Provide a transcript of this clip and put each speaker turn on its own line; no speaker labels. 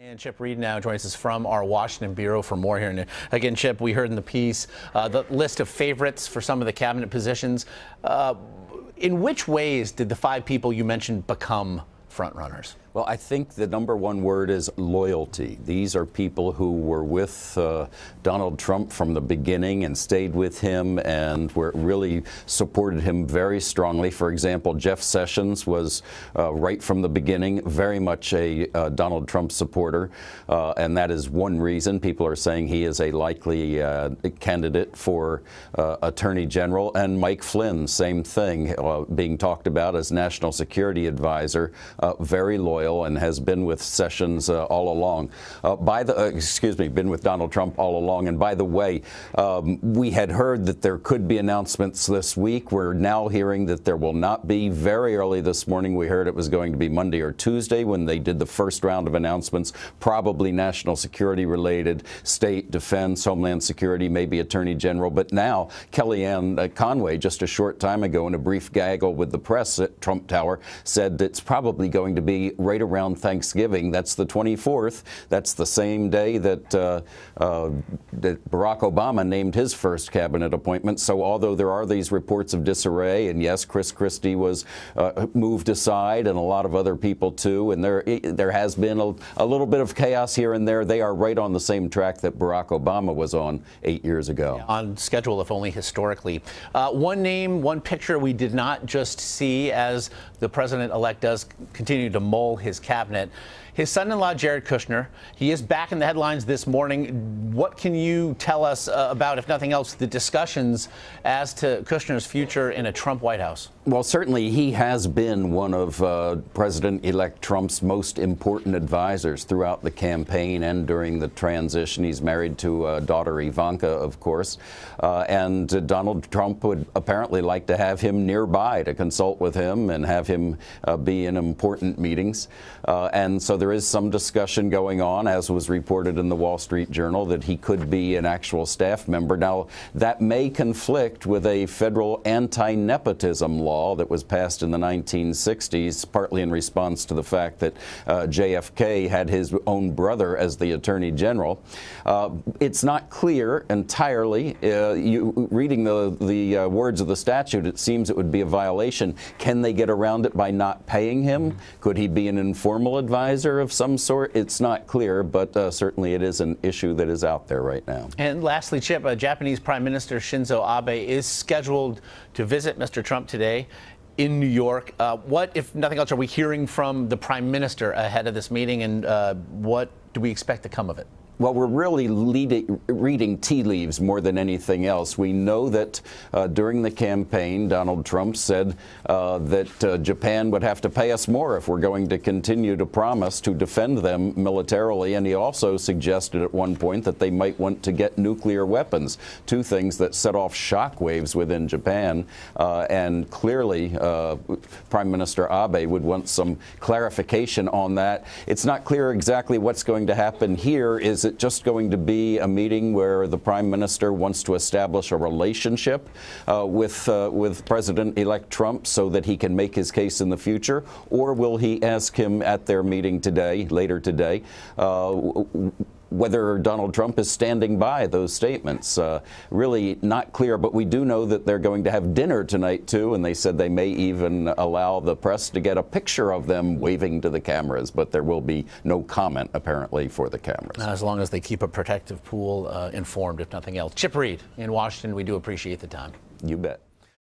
And Chip Reid now joins us from our Washington bureau for more here. And again, Chip, we heard in the piece the list of favorites for some of the cabinet positions. In which ways did the five people you mentioned become frontrunners?
Well, I think the number one word is loyalty. These are people who were with Donald Trump from the beginning and stayed with him and really supported him very strongly. For example, Jeff Sessions was right from the beginning very much a Donald Trump supporter, and that is one reason people are saying he is a likely candidate for Attorney General. And Mike Flynn, same thing, being talked about as National Security Advisor, very loyal and has been with Sessions all along. Been with Donald Trump all along. And by the way, we had heard that there could be announcements this week. We're now hearing that there will not be. Very early this morning, we heard it was going to be Monday or Tuesday when they did the first round of announcements, probably national security related, state, defense, homeland security, maybe Attorney General. But now Kellyanne Conway, just a short time ago in a brief gaggle with the press at Trump Tower, said it's probably going to be right around Thanksgiving. That's the 24th. That's the same day that that Barack Obama named his first cabinet appointment. So although there are these reports of disarray, and yes, Chris Christie was moved aside, and a lot of other people too, and there has been a little bit of chaos here and there, they are right on the same track that Barack Obama was on 8 years ago.
Yeah, on schedule, if only historically. One name, one picture we did not just see as the president-elect does continue to mull his cabinet. His son-in-law, Jared Kushner, he is back in the headlines this morning. What can you tell us about, if nothing else, the discussions as to Kushner's future in a Trump White House?
Well, certainly he has been one of President-elect Trump's most important advisors throughout the campaign and during the transition. He's married to daughter Ivanka, of course, and Donald Trump would apparently like to have him nearby to consult with him and have him be in important meetings. And so there is some discussion going on, as was reported in the Wall Street Journal, that he could be an actual staff member. Now, that may conflict with a federal anti-nepotism law that was passed in the 1960s, partly in response to the fact that JFK had his own brother as the Attorney General. It's not clear entirely. Reading the words of the statute, it seems it would be a violation. Can they get around it by not paying him? Could he be an informal advisor of some sort? It's not clear, but certainly it is an issue that is out there right now.
And lastly, Chip, Japanese Prime Minister Shinzo Abe is scheduled to visit Mr. Trump today in New York. What, if nothing else, are we hearing from the Prime Minister ahead of this meeting, and what do we expect to come of it?
Well, we're really reading tea leaves more than anything else. We know that during the campaign, Donald Trump said that Japan would have to pay us more if we're going to continue to promise to defend them militarily. And he also suggested at one point that they might want to get nuclear weapons, two things that set off shockwaves within Japan. And clearly, Prime Minister Abe would want some clarification on that. It's not clear exactly what's going to happen here. Is it just going to be a meeting where the Prime Minister wants to establish a relationship with President-elect Trump so that he can make his case in the future? Or will he ask him at their meeting today, later today, whether Donald Trump is standing by those statements? Really not clear, but we do know that they're going to have dinner tonight, too, and they said they may even allow the press to get a picture of them waving to the cameras, but there will be no comment, apparently, for the cameras.
As long as they keep a protective pool informed, if nothing else. Chip Reid in Washington, we do appreciate the time.
You bet.